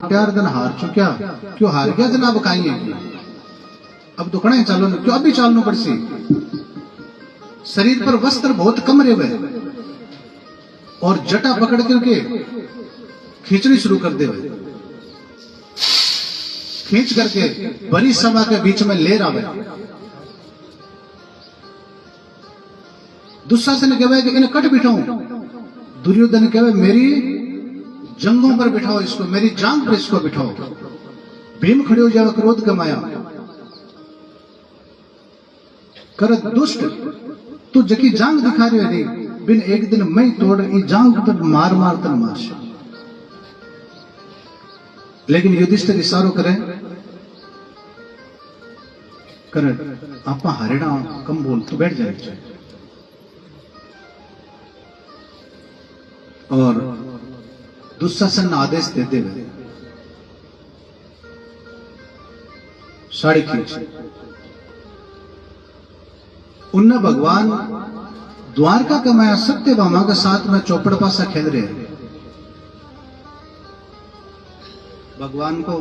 प्यार दिन हार चुक्या क्यों हार गया जनाब काई है अब दुखना ही चालो क्यों अभी चालनो पड़सी शरीर पर वस्त्र बहुत कम रहे हुए और जटा पकड़ करके खींचनी शुरू कर दे हुए खींच करके बड़ी सभा के बीच में ले रहा है। दुशासन कहे कि इन्हें कट बिठाऊं, दुर्योधन कहे मेरी जंगों पर बिठाओ इसको, मेरी जांग पर इसको बिठाओ। भीम खड़े हो जाए क्रोध कमाया कर दुष्ट तू जकी जांग दिखा रही है बिन एक दिन मैं तोड़ ई जांग पर मार मार तन मार। लेकिन युधिष्ठिर इशारो करे आप हरिणा कम बोल तू बैठ जाए। और दुशासन आदेश देते हुए साड़ी खींच उनने भगवान द्वारका कमाया सत्यभामा के साथ में चौपड़ पासा खेल रहे हैं। भगवान को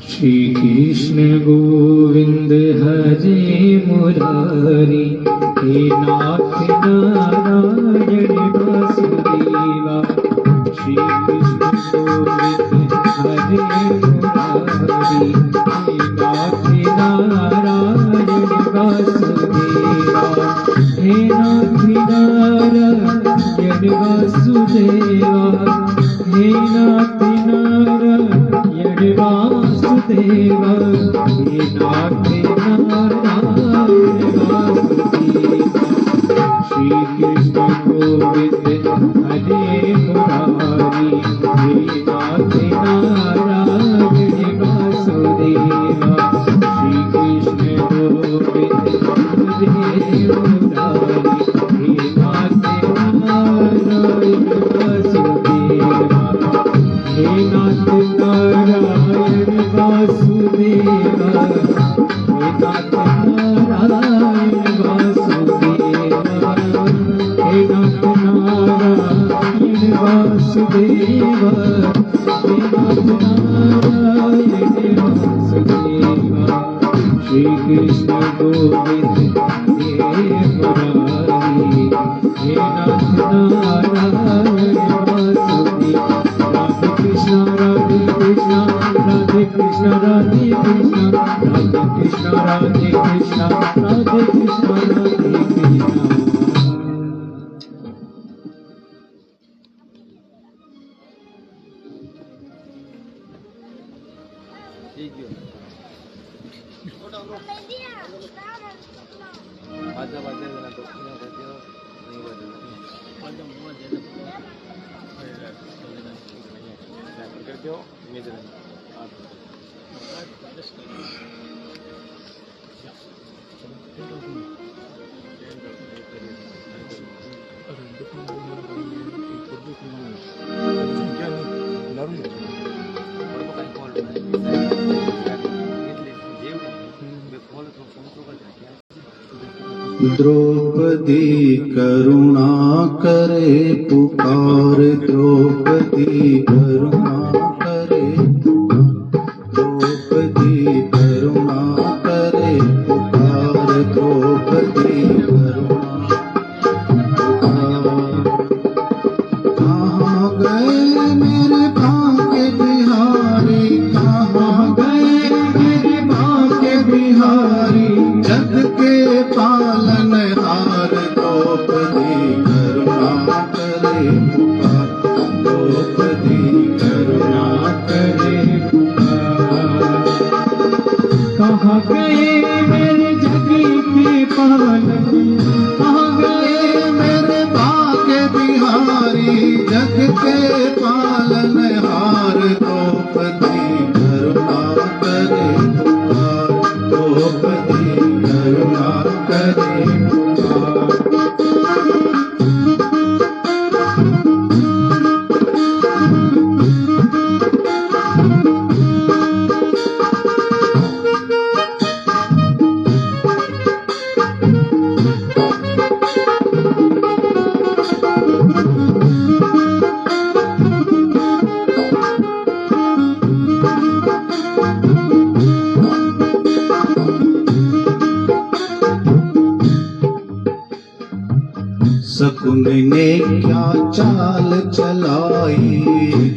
श्री कृष्ण गोविंद हरे मुरारी हे नाथ नारायण वासुदेवा। श्री कृष्ण गोविंद हरे मुरारी हे नाथ नारायण वासुदेवा। हे नाथ नारायण वासुदेवा। हे नाथ नारायण वासुदेवा। हे नाथ नारायण वासुदेवा। श्री कृष्ण गोविंद हरे मुरारी हे नाथ नारायण वासुदेवा। श्री कृष्ण गोविंद हरे मुरारी हे नाथ नारायण वासुदेवा। हे नाथ नारायण वासुदेवा। हे नाथ नारायण वासुदेवा। हे नाथ नारायण वासुदेवा। हे नाथ नारायण वासुदेवा। श्री कृष्ण गोविंद हे मुरारी हे नाथ नारायण वासुदेवा। राधे कृष्ण राधे कृष्ण राधे कृष्ण राधे कृष्ण राधे कृष्ण राधे कृष्ण राधे कृष्ण राधे कृष्ण। द्रौपदी करुणा करे पुकार, द्रौपदी करुणा करे द्रौपदी करुणा करे पुकार, द्रौपदी करुणा कहाँ गए मेरे भाग्य बिहारी, कहाँ गए मेरे भाग्य बिहारी, जग के पालन हार, द्रौपदी करुणा करे पुकार, द्रौपदी करुणा करे पुकार। कहाँ गए मेरे जग के पालन, कहाँ गए मेरे भाग्य बिहारी, जग तुमने क्या चाल चलाई,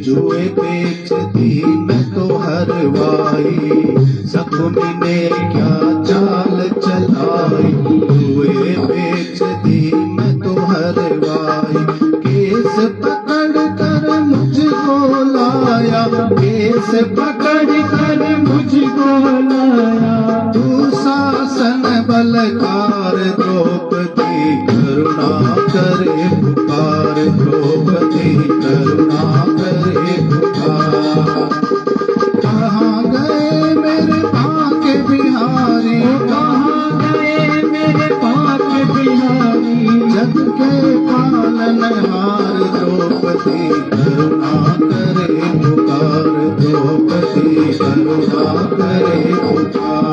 जुए बेच दी मैं तो हरवाई। सकुनी ने क्या चाल चलाई, जुए बेच दी मैं तो हरवाई। केस पकड़ कर मुझको लाया, केस पकड़ कर मुझको लाया। तू शासन बलकार द्रौपदी करुणा करे पुकार, द्रौपदी करुणा करे पुकार। कहाँ गए मेरे बांके बिहारी, कहाँ गए मेरे बांके बिहारी। जग के पालनहार द्रौपदी करुणा करे पुकार, द्रौपदी करुणा करे पुकार।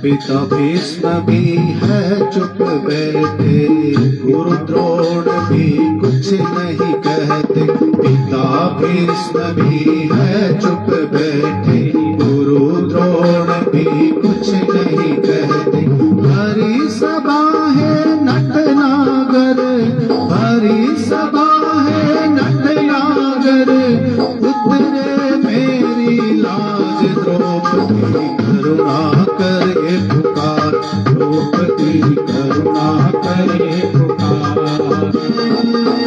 पिता भीष्म भी है चुप बैठे, गुरु द्रोण भी कुछ नहीं कहते। पिता भीष्म भी है चुप बैठे, गुरु द्रोण भी कुछ नहीं कहते। भरी सभा है नटनागर, भरी सभा है नटनागर। उतरे मेरी लाज द्रौपदी करुणा करे पुकार, द्रौपदी करुणा करे पुकार।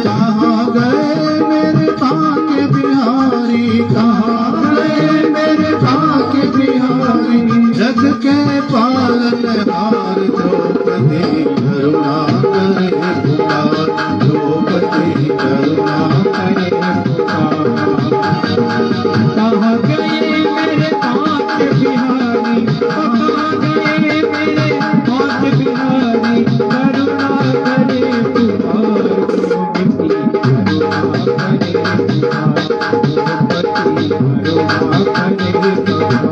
कहाँ गए मेरे बांके बिहारी, कहाँ गए मेरे बांके बिहारी। जग के पालनहार द्रौपदी करुणा करे पुकार, द्रौपदी करुणा करे पुकार। कहाँ गए मेरे बांके बिहारी, कहाँ गए मेरे बांके बिहारी। करुणा करे पुकार, द्रौपदी करुणा करे पुकार, द्रौपदी करुणा करे पुकार।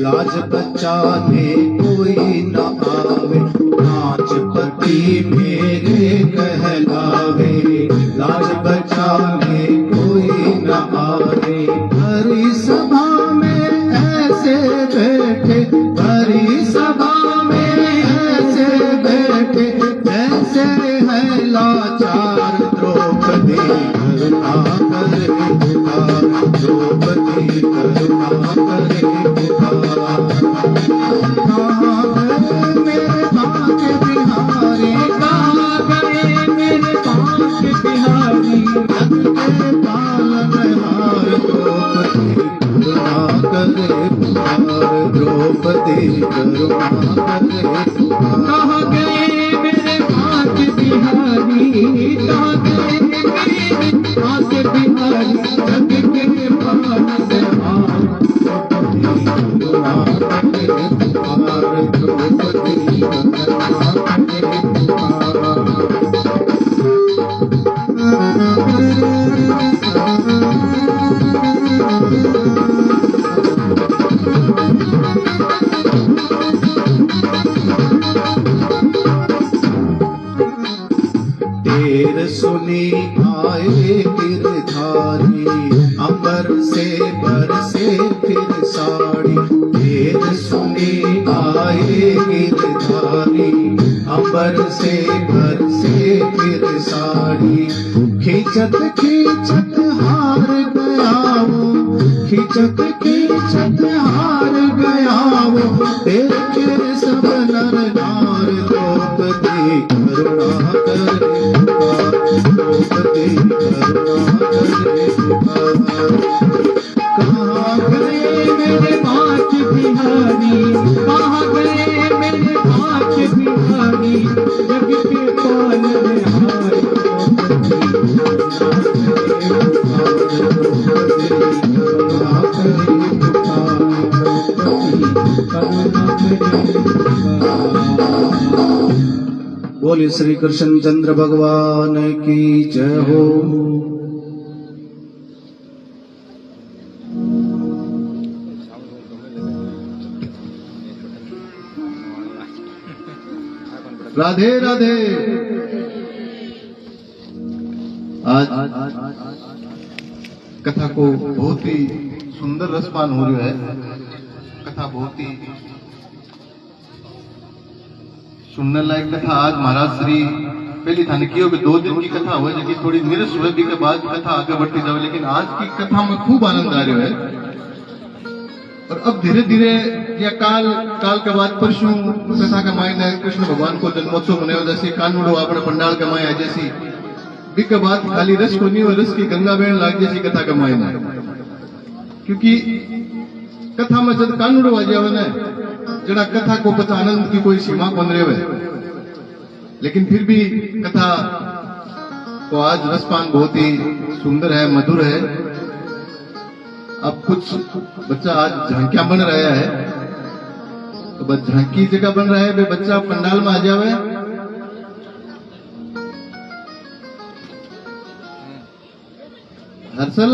लाज बचाने कोई न आवे, पांच पति मेरे कहलावे। लाज बचाने कोई न आवे। भरी सभा में ऐसे बैठे, भरी सभा में ऐसे बैठे। जैसे है लाचार द्रौपदी करुणा करे पुकार, द्रौपदी करुणा करे पुकार। कहाँ गए मेरे बांके बिहारी, कहाँ गए मेरे बांके बिहारी। जग के पालनहार द्रौपदी करुणा करे पुकार, द्रौपदी करुणा करे पुकार। कहाँ गए मेरे बांके बिहारी, कहाँ गए मेरे बांके बिहारी। जग के पालनहार करुणा करे पुकार, द्रौपदी करुणा करे पुकार। तेर सुनी आए गिरधारी, अंबर से बरसे फिर साड़ी। तेर सुनी आए गिरधारी, अंबर से बरसे फिर साड़ी। खींचत खींचत हार गया वो, खींचत खींचत हार गया वो। देखे सब नर नार द्रौपदी करुणा करे पुकार, द्रौपदी करुणा करे पुकार। कहाँ गए मेरे पाँच बिहारी, कहाँ गए मेरे पाँच बिहारी, जग के पालनहार बोले श्री कृष्ण चंद्र भगवान की जय हो। राधे राधे। आज कथा को बहुत ही सुंदर रसपान हो रहा है। कथा बहुत ही सुनने लायक कथा। आज महाराज श्री पहली थाने की 2 दिन की कथा हुई, जो कि थोड़ी निरस हुई भी के बाद कथा आगे बढ़ती जाए, लेकिन आज की कथा में खूब आनंद आ रहा है। और अब धीरे धीरे या काल के बाद परसों कथा का मायने कृष्ण भगवान को जन्मोत्सव मनाया, जैसे कानूड़ो अपने पंडाल का माया जैसी भी के बाद खाली रस को नहीं, रस की गंगा बहन लाग जैसी कथा का मायना। क्योंकि कथा में जब कानूड़ो आ जाए ना, जरा कथा को पता आनंद की कोई सीमा कौन रहे, लेकिन फिर भी कथा को आज रसपान बहुत ही सुंदर है, मधुर है। अब कुछ बच्चा आज झांकियां बन रहा है, तो बस झांकी जगह बन रहा है, वे बच्चा पंडाल में आ जावे। हर्षल